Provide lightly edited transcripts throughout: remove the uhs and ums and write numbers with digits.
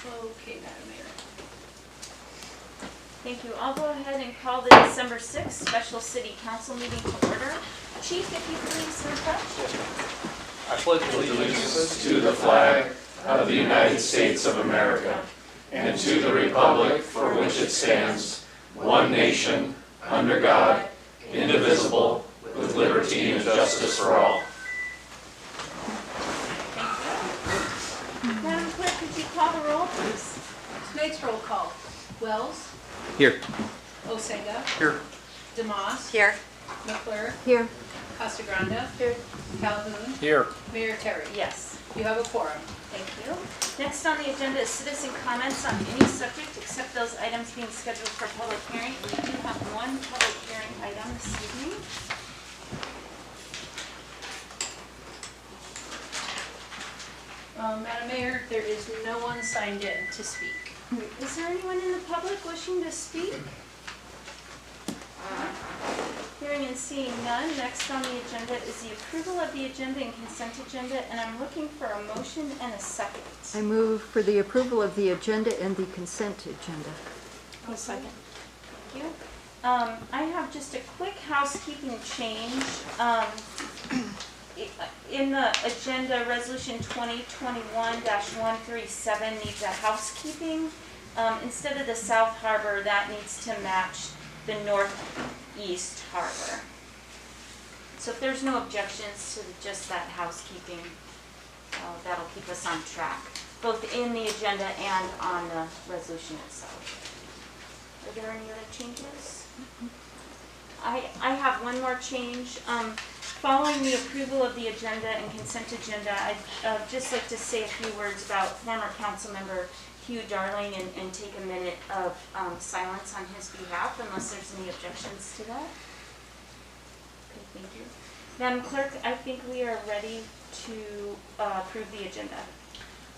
Okay, Madam Mayor. Thank you. I'll go ahead and call the December 6th special city council meeting to order. Chief, if you please approach. I pledge allegiance to the flag of the United States of America and to the republic for which it stands, one nation, under God, indivisible, with liberty and justice for all. Thank you. Madam Clerk, could you call the roll, please? Tonight's roll call. Wells. Here. Osenga. Here. DeMoss. Here. McClure. Here. Casagranda. Here. Calhoun. Here. Mayor Terry. Yes. You have a quorum. Thank you. Next on the agenda is citizen comments on any subject except those items being scheduled for public hearing. We do have one public hearing item this evening. Madam Mayor, there is no one signed in to speak. Is there anyone in the public wishing to speak? Hearing and seeing none, next on the agenda is the approval of the agenda and consent agenda, and I'm looking for a motion and a second. I move for the approval of the agenda and the consent agenda. I'll second. Thank you. I have just a quick housekeeping change. In the agenda, resolution 2021-137 needs a housekeeping. Instead of the South Harbor, that needs to match the Northeast Harbor. So if there's no objections to just that housekeeping, that'll keep us on track, both in the agenda and on the resolution itself. Are there any other changes? I have one more change. Following the approval of the agenda and consent agenda, I'd just like to say a few words about former council member Hugh Darling and take a minute of silence on his behalf, unless there's any objections to that. Okay, thank you. Madam Clerk, I think we are ready to approve the agenda.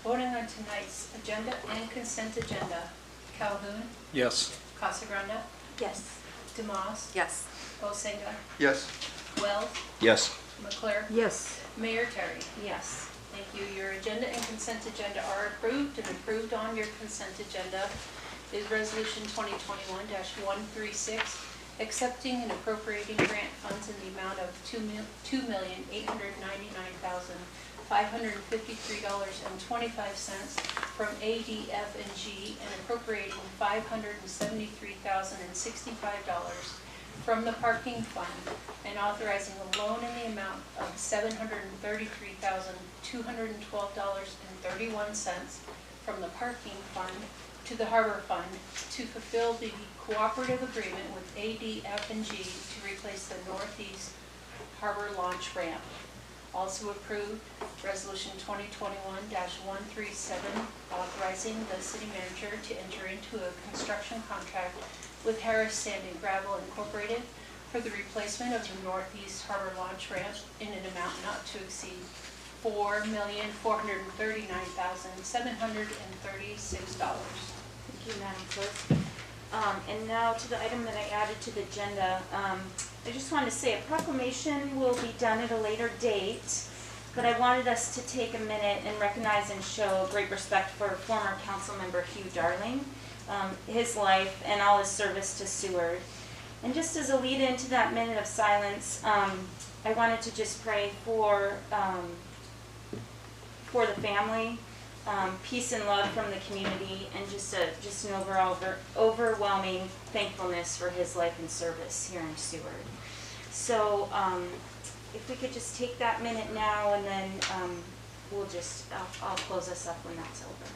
Voting on tonight's agenda and consent agenda. Calhoun. Yes. Casagranda. Yes. DeMoss. Yes. Osenga. Yes. Wells. Yes. McClure. Yes. Mayor Terry. Yes. Thank you. Your agenda and consent agenda are approved, and approved on your consent agenda is resolution 2021-136, accepting and appropriating grant funds in the amount of $2,899,553.25 from ADF&G and appropriating $573,065 from the parking fund and authorizing a loan in the amount of $733,212.31 from the parking fund to the harbor fund to fulfill the cooperative agreement with ADF&G to replace the Northeast Harbor launch ramp. Also approved, resolution 2021-137, authorizing the city manager to enter into a construction contract with Harris Sand and Gravel Incorporated for the replacement of the Northeast Harbor launch ramp in an amount not to exceed $4,439,736. Thank you, Madam Clerk. And now to the item that I added to the agenda. I just wanted to say a proclamation will be done at a later date, but I wanted us to take a minute and recognize and show great respect for former council member Hugh Darling, his life and all his service to Seward. And just as a lead into that minute of silence, I wanted to just pray for the family, peace and love from the community, and just an overall overwhelming thankfulness for his life and service here in Seward. So if we could just take that minute now, and then I'll close us up when that's over.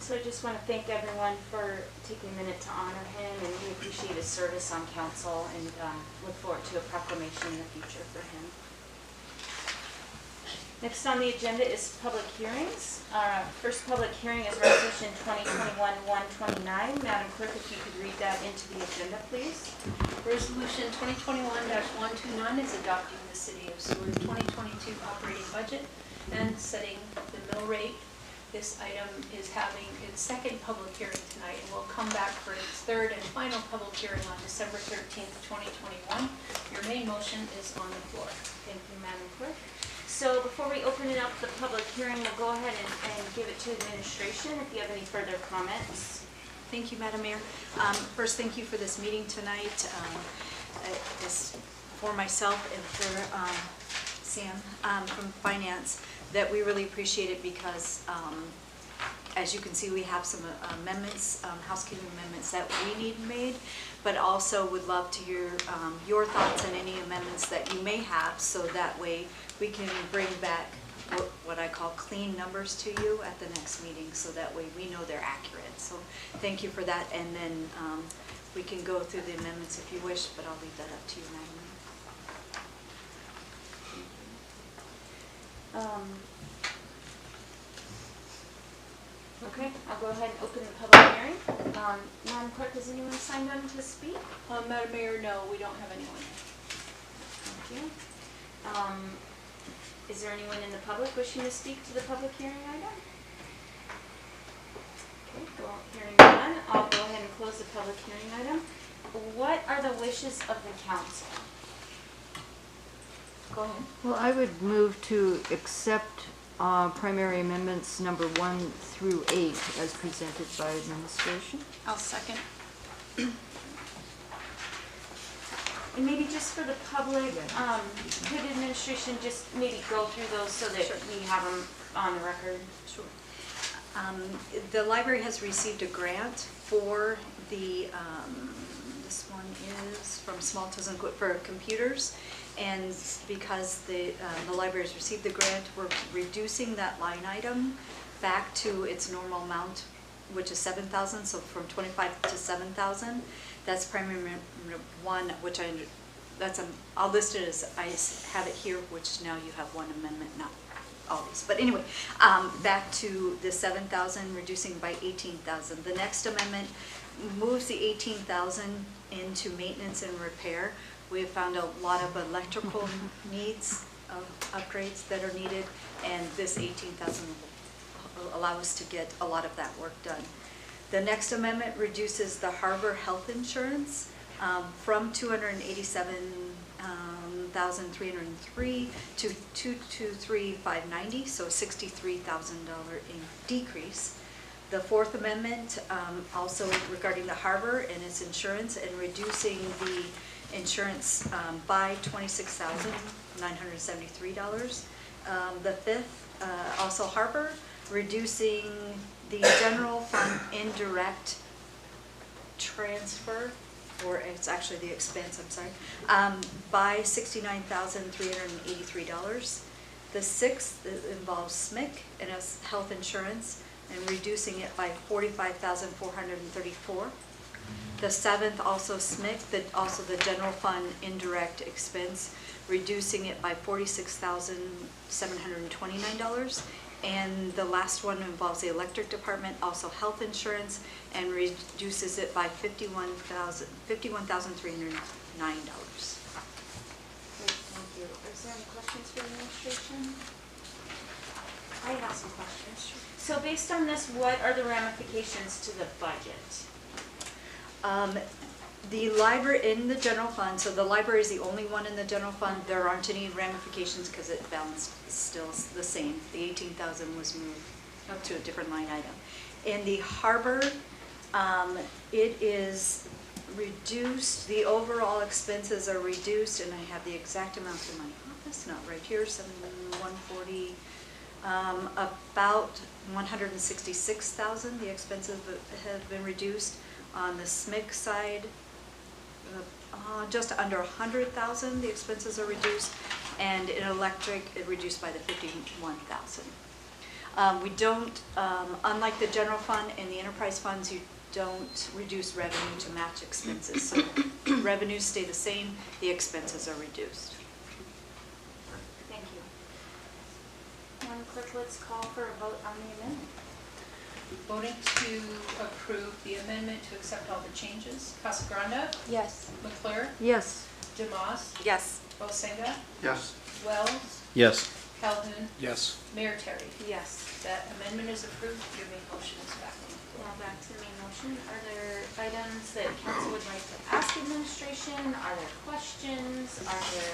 So I just want to thank everyone for taking a minute to honor him, and we appreciate his service on council, and look forward to a proclamation in the future for him. Next on the agenda is public hearings. First public hearing is Resolution 2021-129. Madam Clerk, if you could read that into the agenda, please. Resolution 2021-129 is adopting the City of Seward 2022 operating budget and setting the mill rate. This item is having its second public hearing tonight and will come back for its third and final public hearing on December 13th, 2021. Your main motion is on the floor. Thank you, Madam Clerk. So before we open it up the public hearing, we'll go ahead and give it to administration if you have any further comments. Thank you, Madam Mayor. First, thank you for this meeting tonight. This for myself and for Sam from Finance, that we really appreciate it because, as you can see, we have some amendments, housekeeping amendments that we need made, but also would love to hear your thoughts on any amendments that you may have, so that way we can bring back what I call clean numbers to you at the next meeting, so that way we know they're accurate. So thank you for that, and then we can go through the amendments if you wish, but I'll leave that up to you, Madam Mayor. Okay, I'll go ahead and open the public hearing. Madam Clerk, has anyone signed on to speak? Madam Mayor, no, we don't have anyone. Thank you. Is there anyone in the public wishing to speak to the public hearing item? Okay, hearing none, I'll go ahead and close the public hearing item. What are the wishes of the council? Go ahead. Well, I would move to accept primary amendments number 1 through 8 as presented by administration. I'll second. And maybe just for the public, could administration just maybe go through those so that Sure. we have them on the record? Sure. The library has received a grant for the, this one is from Small Tools and Equipment for computers. And because the library has received the grant, we're reducing that line item back to its normal amount, which is $7,000, so from 25 to 7,000. That's primary one, which I'll list it as I have it here, which now you have one amendment, not all these. But anyway, back to the 7,000, reducing by 18,000. The next amendment moves the 18,000 into maintenance and repair. We have found a lot of electrical needs, upgrades that are needed, and this 18,000 will allow us to get a lot of that work done. The next amendment reduces the harbor health insurance from $287,303 to $223,590, so $63,000 decrease. The fourth amendment also regarding the harbor and its insurance, and reducing the insurance by $26,973. The fifth, also harbor, reducing the general fund indirect transfer, or it's actually the expense, I'm sorry, by $69,383. The sixth involves SMIC and its health insurance, and reducing it by $45,434. The seventh, also SMIC, also the general fund indirect expense, reducing it by $46,729. And the last one involves the electric department, also health insurance, and reduces it by $51,309. Great, thank you. Is there any questions for administration? I have some questions. So based on this, what are the ramifications to the budget? The library in the general fund, so the library is the only one in the general fund. There aren't any ramifications because it balanced still the same. The 18,000 was moved up to a different line item. In the harbor, it is reduced. The overall expenses are reduced, and I have the exact amounts in my office, not right here, 140, about 166,000. The expenses have been reduced. On the SMIC side, just under 100,000, the expenses are reduced, and in electric, it reduced by the 51,000. We don't, unlike the general fund and the enterprise funds, you don't reduce revenue to match expenses. So revenues stay the same, the expenses are reduced. Thank you. Madam Clerk, let's call for a vote on the amendment. Voting to approve the amendment to accept all the changes. Casagrande, Yes. Leclerc, Yes. Demas, Yes. Bosenga, Yes. Wells, Yes. Calhoun, Yes. Mayor Terry. Yes. That amendment is approved. Your main motion is back on the floor. Now back to the main motion. Are there items that council would like to ask administration? Are there questions? Are there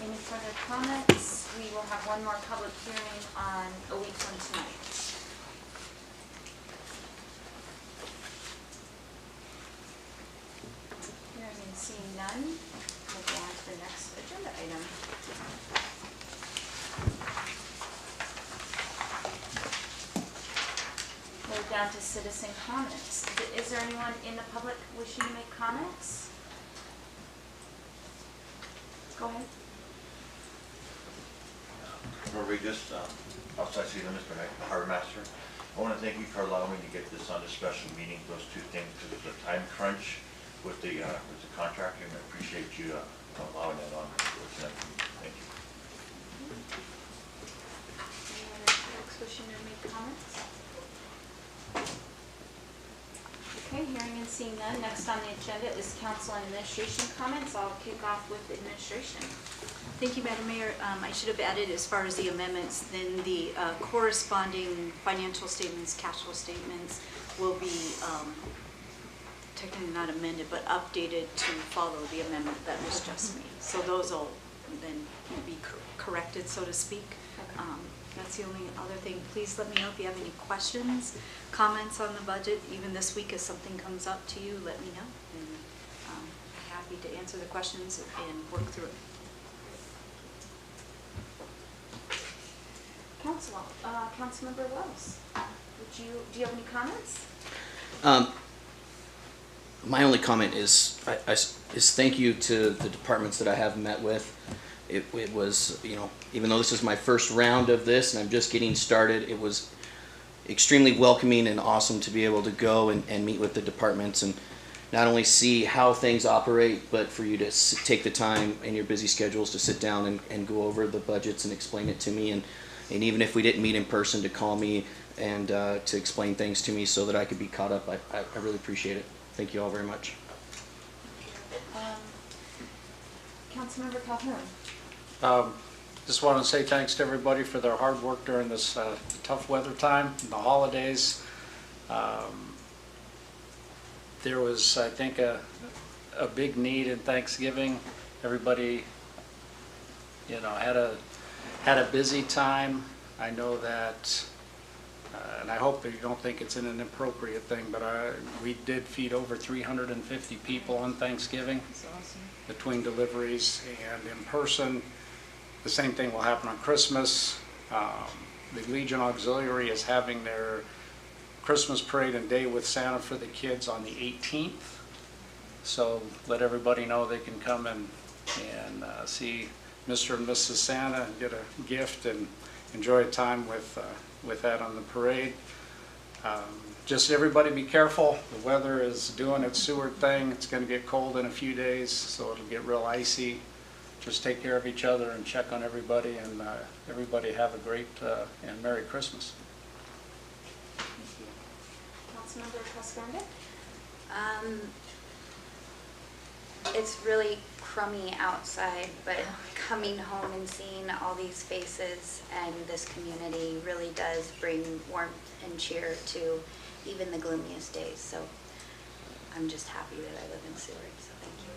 any further comments? We will have one more public hearing on a week from tonight. Hearing and seeing none, we'll go on to the next agenda item. We're down to citizen comments. Is there anyone in the public wishing to make comments? Go ahead. Rodriguez, outside city limits, but harbor master. I want to thank you for allowing me to get this on a special meeting, those two things, because it's a time crunch with the contract, and I appreciate you allowing that on. Thank you. Any other folks wishing to make comments? Okay, hearing and seeing none. Next on the agenda is council and administration comments. I'll kick off with administration. Thank you, Madam Mayor. I should have added, as far as the amendments, then the corresponding financial statements, cash flow statements will be technically not amended, but updated to follow the amendment that was just made. So those will then be corrected, so to speak. That's the only other thing. Please let me know if you have any questions, comments on the budget. Even this week, if something comes up to you, let me know. And I'm happy to answer the questions and work through it. Councilmember Wells, do you have any comments? My only comment is thank you to the departments that I have met with. It was, even though this is my first round of this and I'm just getting started, it was extremely welcoming and awesome to be able to go and meet with the departments and not only see how things operate, but for you to take the time in your busy schedules to sit down and go over the budgets and explain it to me. And even if we didn't meet in person, to call me and to explain things to me so that I could be caught up. I really appreciate it. Thank you all very much. Councilmember Calhoun. Just want to say thanks to everybody for their hard work during this tough weather time, the holidays. There was, I think, a big need in Thanksgiving. Everybody, had a busy time. I know that, and I hope that you don't think it's an inappropriate thing, but we did feed over 350 people on Thanksgiving. That's awesome. Between deliveries and in person. The same thing will happen on Christmas. The Legion Auxiliary is having their Christmas parade and day with Santa for the kids on the 18th. So let everybody know they can come and see Mr. and Mrs. Santa and get a gift and enjoy a time with that on the parade. Just everybody be careful. The weather is doing its Seward thing. It's going to get cold in a few days, so it'll get real icy. Just take care of each other and check on everybody, and everybody have a great and Merry Christmas. Thank you. Councilmember Cascaranda? It's really crummy outside, but coming home and seeing all these faces and this community really does bring warmth and cheer to even the gloomiest days. So I'm just happy that I live in Seward, so thank you.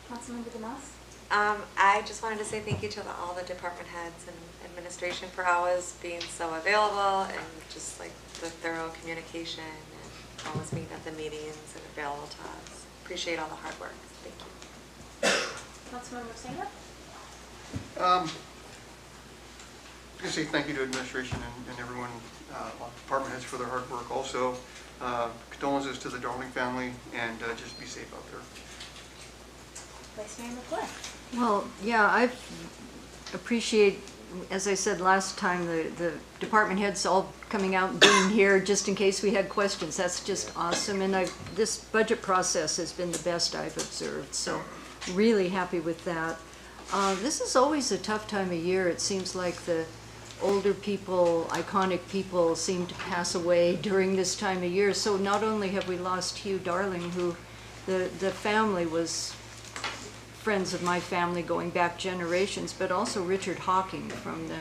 Councilmember Demas? I just wanted to say thank you to all the department heads and administration for always being so available and just like the thorough communication and always being at the meetings and available to us. Appreciate all the hard work. Thank you. Councilmember Singer? I'm going to say thank you to administration and everyone, department heads for their hard work. Also, condolences to the Darling family, and just be safe out there. Vice Mayor McClure? Well, yeah, I appreciate as I said last time, the department heads all coming out and being here just in case we had questions. That's just awesome. And this budget process has been the best I've observed, so really happy with that. This is always a tough time of year. It seems like the older people, iconic people seem to pass away during this time of year. So not only have we lost Hugh Darling, who the family was friends of my family going back generations, but also Richard Hawking from the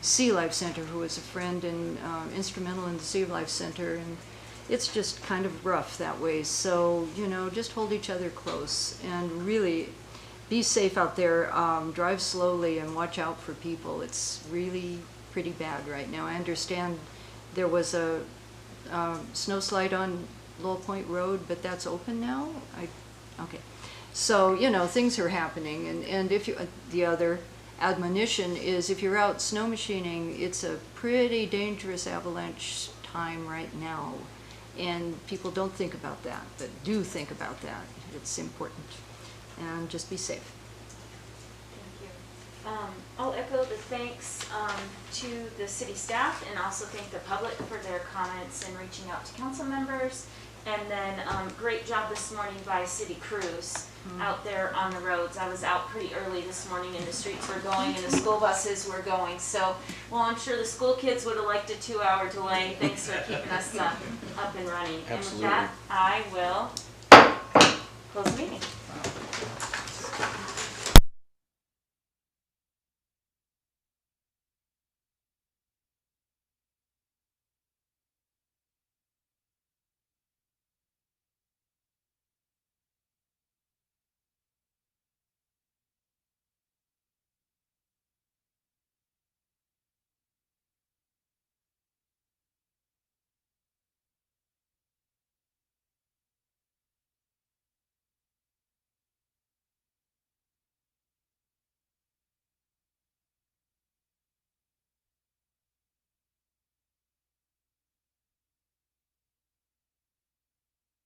Sea Life Center, who was a friend and instrumental in the Sea Life Center. And it's just kind of rough that way. So, you know, just hold each other close and really be safe out there. Drive slowly and watch out for people. It's really pretty bad right now. I understand there was a snow slide on Lowell Point Road, but that's open now? Okay. So, you know, things are happening. And if you, the other admonition is if you're out snow machining, it's a pretty dangerous avalanche time right now. And people don't think about that, but do think about that. It's important. And just be safe. Thank you. I'll echo the thanks to the city staff and also thank the public for their comments and reaching out to council members. And then great job this morning by city crews out there on the roads. I was out pretty early this morning and the streets were going and the school buses were going. So, well, I'm sure the school kids would have liked a 2-hour delay. Thanks for keeping us up and running. Absolutely. And with that, I will close the meeting.